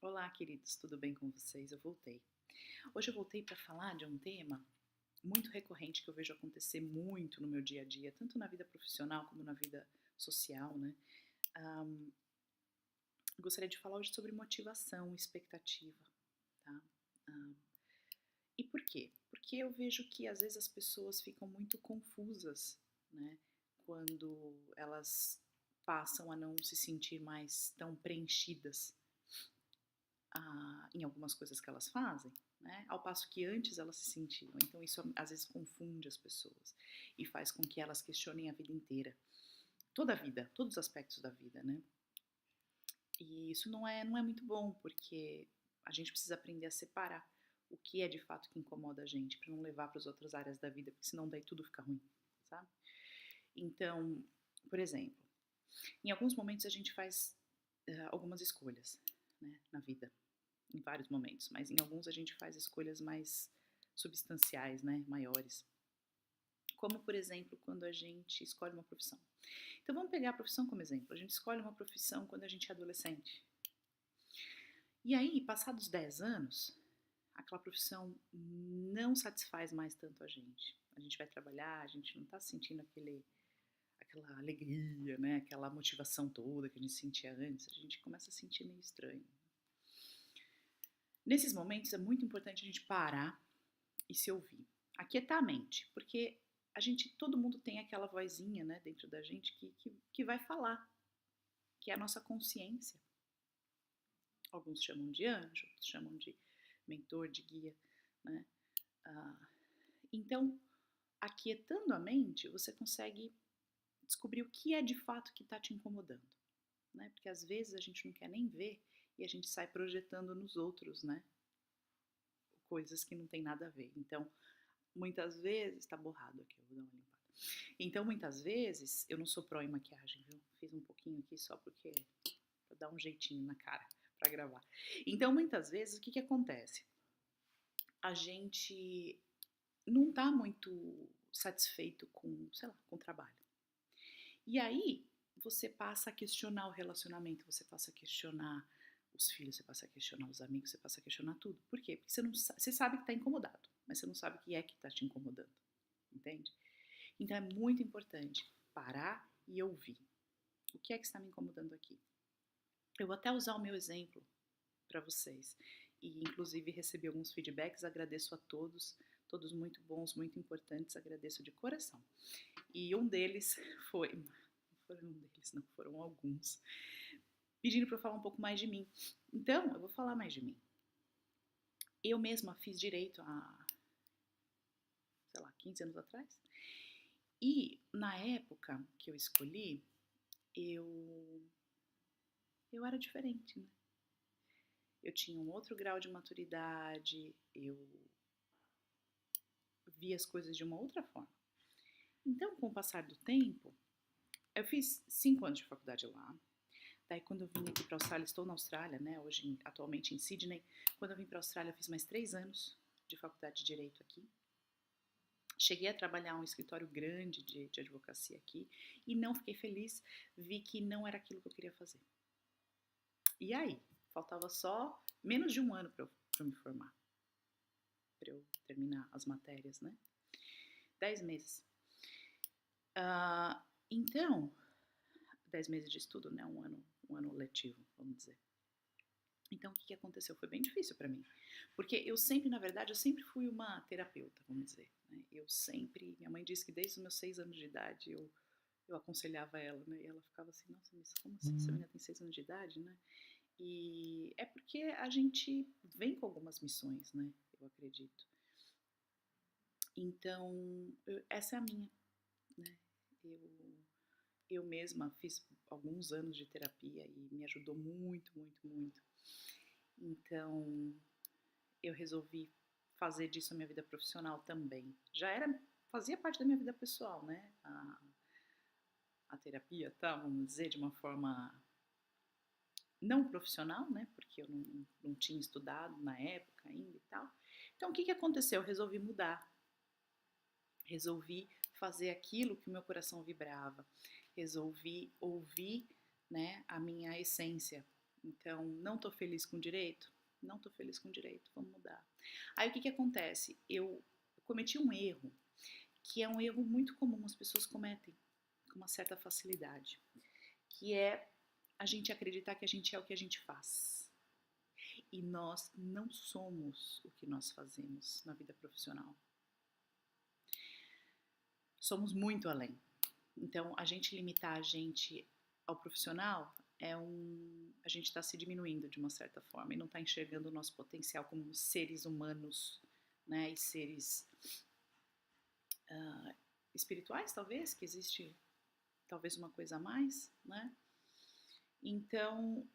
Olá, queridos, tudo bem com vocês? Eu voltei. Hoje eu voltei para falar de um tema muito recorrente que eu vejo acontecer muito no meu dia a dia, tanto na vida profissional como na vida social, né? Ahm, Gostaria de falar hoje sobre motivação, expectativa, tá? Ahm, e por quê? Porque eu vejo que às vezes as pessoas ficam muito confusas, né? Quando elas passam a não se sentir mais tão preenchidas em algumas coisas que elas fazem, né? Ao passo que antes elas se sentiam. Então isso às vezes confunde as pessoas e faz com que elas questionem a vida inteira, toda a vida, todos os aspectos da vida, né? E isso não é muito bom, porque a gente precisa aprender a separar o que é de fato que incomoda a gente, para não levar para as outras áreas da vida, porque senão daí tudo fica ruim, sabe? Então, por exemplo, em alguns momentos a gente faz algumas escolhas, né, na vida. Em vários momentos, mas em alguns a gente faz escolhas mais substanciais, né, maiores. Como, por exemplo, quando a gente escolhe uma profissão. Então vamos pegar a profissão como exemplo. A gente escolhe uma profissão quando a gente é adolescente. E aí, passados 10 anos, aquela profissão não satisfaz mais tanto a gente. A gente vai trabalhar, a gente não está sentindo aquela alegria, né, aquela motivação toda que a gente sentia antes. A gente começa a sentir meio estranho. Nesses momentos é muito importante a gente parar e se ouvir. Aquietar a mente, porque todo mundo tem aquela vozinha, né, dentro da gente que vai falar, que é a nossa consciência. Alguns chamam de anjo, outros chamam de mentor, de guia, né? Ah, então, aquietando a mente, você consegue descobrir o que é de fato que está te incomodando, né? Porque às vezes a gente não quer nem ver e a gente sai projetando nos outros, né? Coisas que não tem nada a ver. Então, muitas vezes, tá borrado aqui, eu vou dar uma limpada. Então, muitas vezes, eu não sou pró em maquiagem, viu? Fiz um pouquinho aqui só porque pra dar um jeitinho na cara pra gravar. Então, muitas vezes, o que que acontece? A gente não tá muito satisfeito com, sei lá, com o trabalho. E aí, você passa a questionar o relacionamento, você passa a questionar os filhos, você passa a questionar os amigos, você passa a questionar tudo. Por quê? Porque você sabe que tá incomodado, mas você não sabe o que é que tá te incomodando, entende? Então é muito importante parar e ouvir. O que é que está me incomodando aqui? Eu vou até usar o meu exemplo para vocês. E inclusive recebi alguns feedbacks, agradeço a todos, todos muito bons, muito importantes, agradeço de coração. E um deles foi, não foram um deles, não, foram alguns, pedindo para eu falar um pouco mais de mim. Então, eu vou falar mais de mim. Eu mesma fiz direito há, sei lá, 15 anos atrás. E na época que eu escolhi, eu eu era diferente, né? Eu tinha um outro grau de maturidade, eu via as coisas de uma outra forma. Então, com o passar do tempo, eu fiz 5 anos de faculdade lá. Daí, quando eu vim aqui para a Austrália, estou na Austrália, né? Hoje, atualmente em Sydney. Quando eu vim para a Austrália, eu fiz mais 3 anos de faculdade de Direito aqui. Cheguei a trabalhar em um escritório grande de advocacia aqui e não fiquei feliz, vi que não era aquilo que eu queria fazer. E aí, faltava só menos de um ano para eu me formar, para eu terminar as matérias, né? 10 meses. Então, 10 meses de estudo, né? Um ano letivo, vamos dizer. Então, o que aconteceu? Foi bem difícil para mim. Porque eu sempre, na verdade, eu sempre fui uma terapeuta, vamos dizer. Né? Minha mãe disse que desde os meus 6 anos de idade eu aconselhava ela, né? E ela ficava assim, nossa, mas como assim? Essa menina tem 6 anos de idade, né? E é porque a gente vem com algumas missões, né? Eu acredito. Então, essa é a minha, né? Eu mesma fiz alguns anos de terapia e me ajudou muito, muito, muito. Então, eu resolvi fazer disso a minha vida profissional também. Fazia parte da minha vida pessoal, né? A terapia, tá? Vamos dizer, de uma forma não profissional, né? Porque eu não tinha estudado na época ainda e tal. Então, o que aconteceu? Eu resolvi mudar. Resolvi fazer aquilo que o meu coração vibrava. Resolvi ouvir, né, a minha essência, Então, não tô feliz com direito? Não tô feliz com direito, vamos mudar. Aí o que que acontece? Eu cometi um erro, que é um erro muito comum, as pessoas cometem com uma certa facilidade, que é a gente acreditar que a gente é o que a gente faz. E nós não somos o que nós fazemos na vida profissional. Somos muito além. Então, a gente limitar a gente ao profissional a gente está se diminuindo de uma certa forma e não está enxergando o nosso potencial como seres humanos, né? E seres uh, espirituais, talvez, que existe talvez uma coisa a mais, né? Então,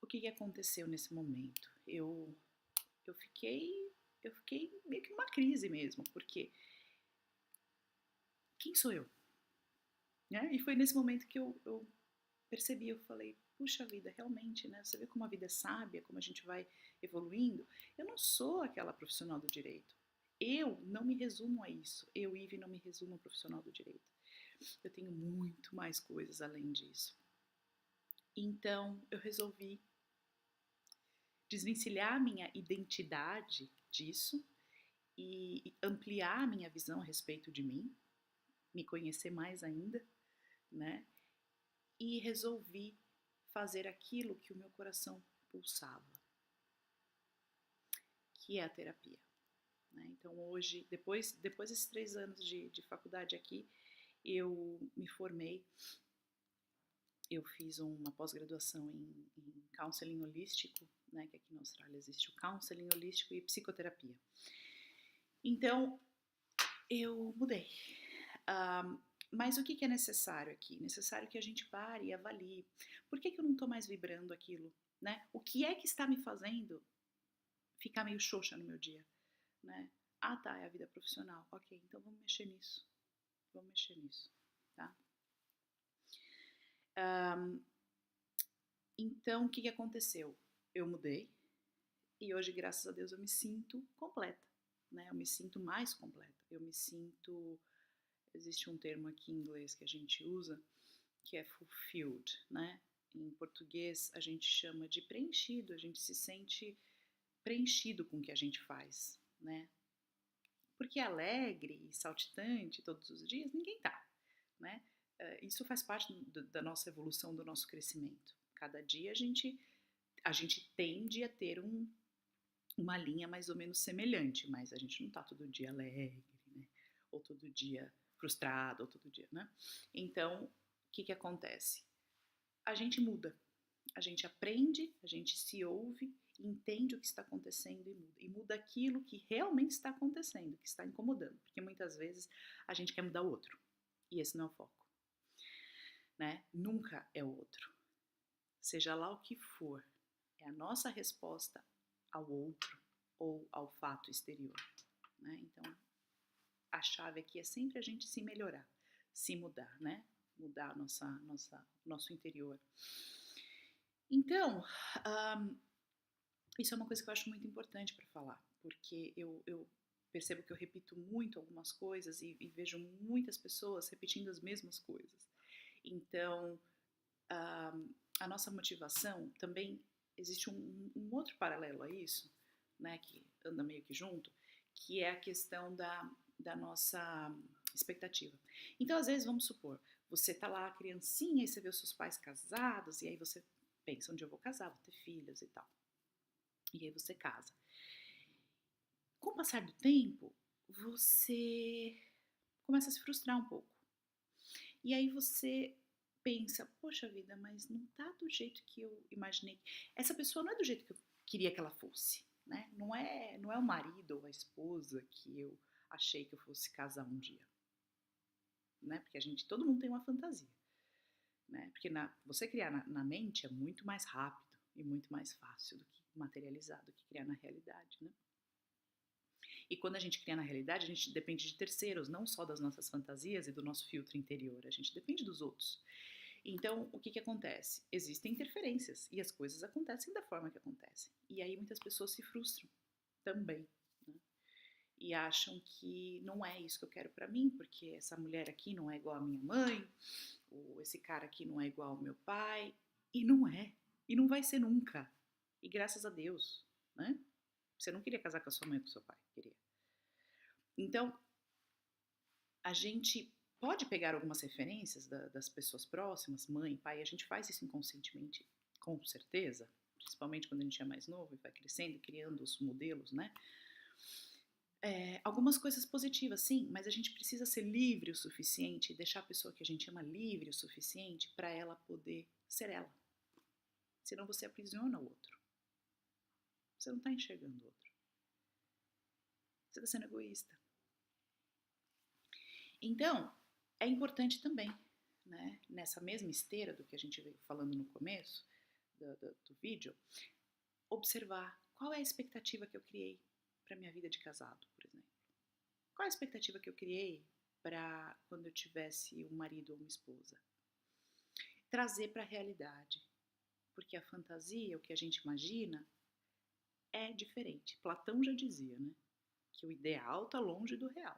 o que aconteceu nesse momento? Eu fiquei meio que numa crise mesmo, porque quem sou eu? Né? E foi nesse momento que eu percebi, eu falei, puxa vida, realmente, né? Você vê como a vida é sábia, como a gente vai evoluindo. Eu não sou aquela profissional do direito. Eu não me resumo a isso. Eu, Ive, não me resumo a profissional do direito. Eu tenho muito mais coisas além disso. Então, eu resolvi desvencilhar a minha identidade disso e ampliar a minha visão a respeito de mim, me conhecer mais ainda, né? E resolvi fazer aquilo que o meu coração pulsava, que é a terapia. Né? Então hoje, depois desses 3 anos de faculdade aqui, eu me formei, eu fiz uma pós-graduação em counseling holístico, né? Que aqui na Austrália existe o counseling holístico e psicoterapia. Então, eu mudei. Mas o que é necessário aqui? Necessário que a gente pare e avalie. Por que eu não estou mais vibrando aquilo? Né? O que é que está me fazendo ficar meio xoxa no meu dia? Né? Ah, tá, é a vida profissional. Ok, então vamos mexer nisso. Vamos mexer nisso, tá? Então, o que aconteceu? Eu mudei e hoje, graças a Deus, eu me sinto completa, né? Eu me sinto mais completa. Eu me sinto... Existe um termo aqui em inglês que a gente usa, que é fulfilled, né? Em português, a gente chama de preenchido. A gente se sente preenchido com o que a gente faz, né? Porque alegre e saltitante todos os dias, ninguém tá, né? Isso faz parte da nossa evolução, do nosso crescimento. Cada dia a gente tende a ter uma linha mais ou menos semelhante, mas a gente não tá todo dia alegre, né? Ou todo dia frustrado, ou todo dia, né? Então, o que acontece? A gente muda, a gente aprende, a gente se ouve, entende o que está acontecendo e muda aquilo que realmente está acontecendo, que está incomodando, porque muitas vezes a gente quer mudar o outro, e esse não é o foco, né? Nunca é o outro. Seja lá o que for, é a nossa resposta ao outro ou ao fato exterior, né? Então, a chave aqui é sempre a gente se melhorar, se mudar, né? Mudar nosso interior. Então, isso é uma coisa que eu acho muito importante para falar, porque eu percebo que eu repito muito algumas coisas e vejo muitas pessoas repetindo as mesmas coisas. Então, a nossa motivação também existe um outro paralelo a isso, né, que anda meio que junto, que é a questão da nossa expectativa. Então, às vezes, vamos supor, você tá lá, criancinha, e você vê os seus pais casados, e aí você pensa, onde eu vou casar, vou ter filhos e tal. E aí você casa. Com o passar do tempo, você começa a se frustrar um pouco. E aí você pensa, poxa vida, mas não tá do jeito que eu imaginei. Essa pessoa não é do jeito que eu queria que ela fosse, né? Não é o marido ou a esposa que eu achei que eu fosse casar um dia, né? Porque todo mundo tem uma fantasia, né? Porque você criar na mente é muito mais rápido e muito mais fácil do que materializar, do que criar na realidade, né? E quando a gente cria na realidade, a gente depende de terceiros, não só das nossas fantasias e do nosso filtro interior, a gente depende dos outros. Então, o que acontece? Existem interferências e as coisas acontecem da forma que acontecem. E aí muitas pessoas se frustram também, né? E acham que não é isso que eu quero para mim, porque essa mulher aqui não é igual à minha mãe, ou esse cara aqui não é igual ao meu pai, e não é. E não vai ser nunca. E graças a Deus, né? Você não queria casar com a sua mãe ou com o seu pai, queria. Então, a gente pode pegar algumas referências das pessoas próximas, mãe, pai, a gente faz isso inconscientemente, com certeza, principalmente quando a gente é mais novo e vai crescendo e criando os modelos, né? Algumas coisas positivas, sim, mas a gente precisa ser livre o suficiente, deixar a pessoa que a gente ama livre o suficiente para ela poder ser ela. Senão você aprisiona o outro. Você não está enxergando o outro. Você está sendo egoísta. Então, é importante também, né, nessa mesma esteira do que a gente veio falando no começo do vídeo, observar qual é a expectativa que eu criei para minha vida de casado, por exemplo. Qual é a expectativa que eu criei para quando eu tivesse um marido ou uma esposa? Trazer para a realidade. Porque a fantasia, o que a gente imagina, é diferente. Platão já dizia, né? Que o ideal está longe do real.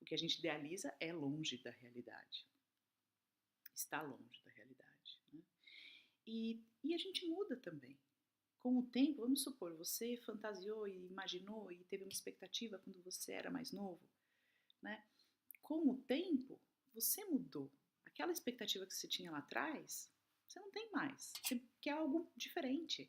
O que a gente idealiza é longe da realidade. Está longe da realidade. Né? E a gente muda também. Com o tempo, vamos supor, você fantasiou e imaginou e teve uma expectativa quando você era mais novo, né? Com o tempo, você mudou. Aquela expectativa que você tinha lá atrás, você não tem mais. Você quer algo diferente,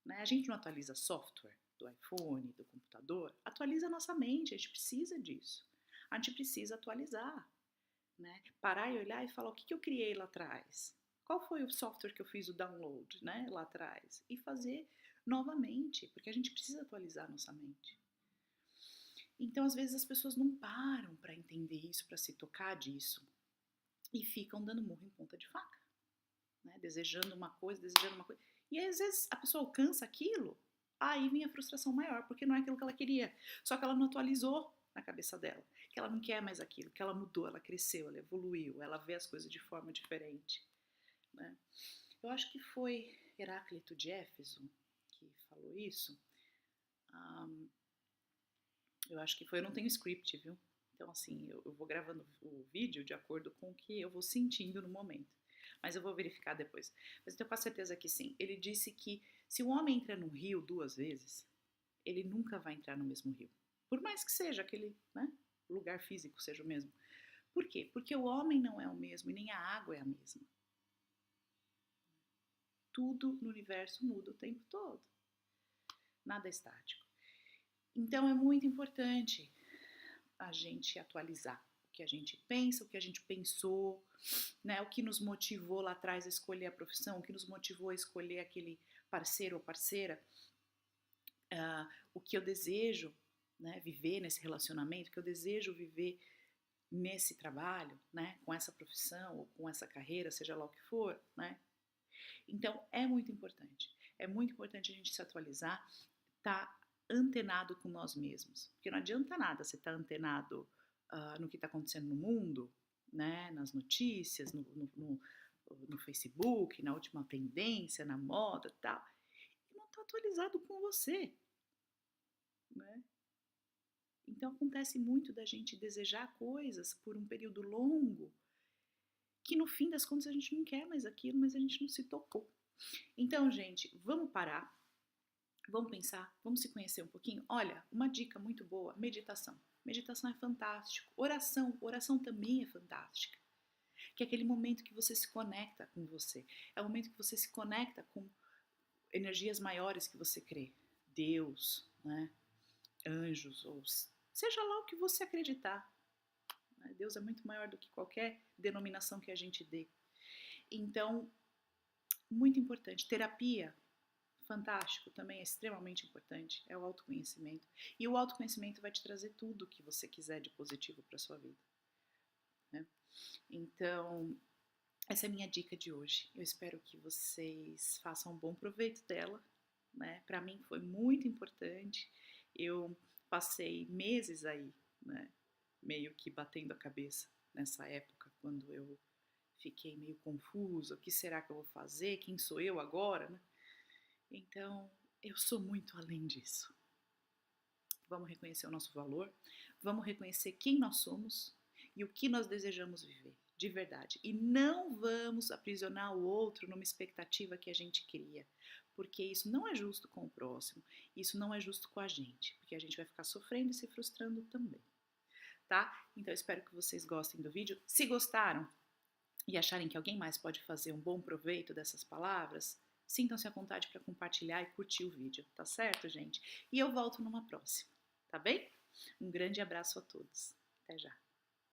né? A gente não atualiza software do iPhone, do computador, atualiza a nossa mente, a gente precisa disso. A gente precisa atualizar, né? Parar e olhar e falar o que eu criei lá atrás. Qual foi o software que eu fiz o download, né, lá atrás? E fazer novamente, porque a gente precisa atualizar a nossa mente. Então, às vezes, as pessoas não param para entender isso, para se tocar disso. E ficam dando murro em ponta de faca. Né? Desejando uma coisa. E aí, às vezes, a pessoa alcança aquilo, aí vem a frustração maior, porque não é aquilo que ela queria. Só que ela não atualizou na cabeça dela. Que ela não quer mais aquilo, que ela mudou, ela cresceu, ela evoluiu, ela vê as coisas de forma diferente. Né? Eu acho que foi Heráclito de Éfeso que falou isso. Eu acho que foi, eu não tenho script, viu? Então, assim, eu vou gravando o vídeo de acordo com o que eu vou sentindo no momento. Mas eu vou verificar depois. Mas eu tenho quase certeza que sim. Ele disse que se o homem entra no rio 2 vezes, ele nunca vai entrar no mesmo rio. Por mais que seja aquele, né, lugar físico seja o mesmo. Por quê? Porque o homem não é o mesmo e nem a água é a mesma. Tudo no universo muda o tempo todo. Nada é estático. Então é muito importante a gente atualizar o que a gente pensa, o que a gente pensou, né? O que nos motivou lá atrás a escolher a profissão, o que nos motivou a escolher aquele parceiro ou parceira, o que eu desejo, né, viver nesse relacionamento, o que eu desejo viver nesse trabalho, né, com essa profissão ou com essa carreira, seja lá o que for, né? Então é muito importante. É muito importante a gente se atualizar, tá antenado com nós mesmos. Porque não adianta nada você estar antenado no que está acontecendo no mundo, né, nas notícias, no Facebook, na última tendência, na moda e tal, e não está atualizado com você. Né? Então acontece muito da gente desejar coisas por um período longo que no fim das contas a gente não quer mais aquilo, mas a gente não se tocou. Então, gente, vamos parar. Vamos pensar, vamos se conhecer um pouquinho. Olha, uma dica muito boa, meditação. Meditação é fantástico. Oração também é fantástica. Que é aquele momento que você se conecta com você. É o momento que você se conecta com energias maiores que você crê. Deus, né? Anjos, ou seja lá o que você acreditar. Deus é muito maior do que qualquer denominação que a gente dê. Então, muito importante. Terapia, fantástico, também é extremamente importante, é o autoconhecimento. E o autoconhecimento vai te trazer tudo o que você quiser de positivo para sua vida. Né? Então, essa é a minha dica de hoje. Eu espero que vocês façam um bom proveito dela. Né? Para mim foi muito importante. Eu passei meses aí, né, meio que batendo a cabeça nessa época, quando eu fiquei meio confusa. O que será que eu vou fazer? Quem sou eu agora? Né? Então, eu sou muito além disso. Vamos reconhecer o nosso valor, vamos reconhecer quem nós somos e o que nós desejamos viver. de verdade. E não vamos aprisionar o outro numa expectativa que a gente cria, porque isso não é justo com o próximo, isso não é justo com a gente, porque a gente vai ficar sofrendo e se frustrando também, tá? Então eu espero que vocês gostem do vídeo. Se gostaram e acharem que alguém mais pode fazer um bom proveito dessas palavras, sintam-se à vontade para compartilhar e curtir o vídeo, tá certo, gente? E eu volto numa próxima, tá bem? Um grande abraço a todos. Até já.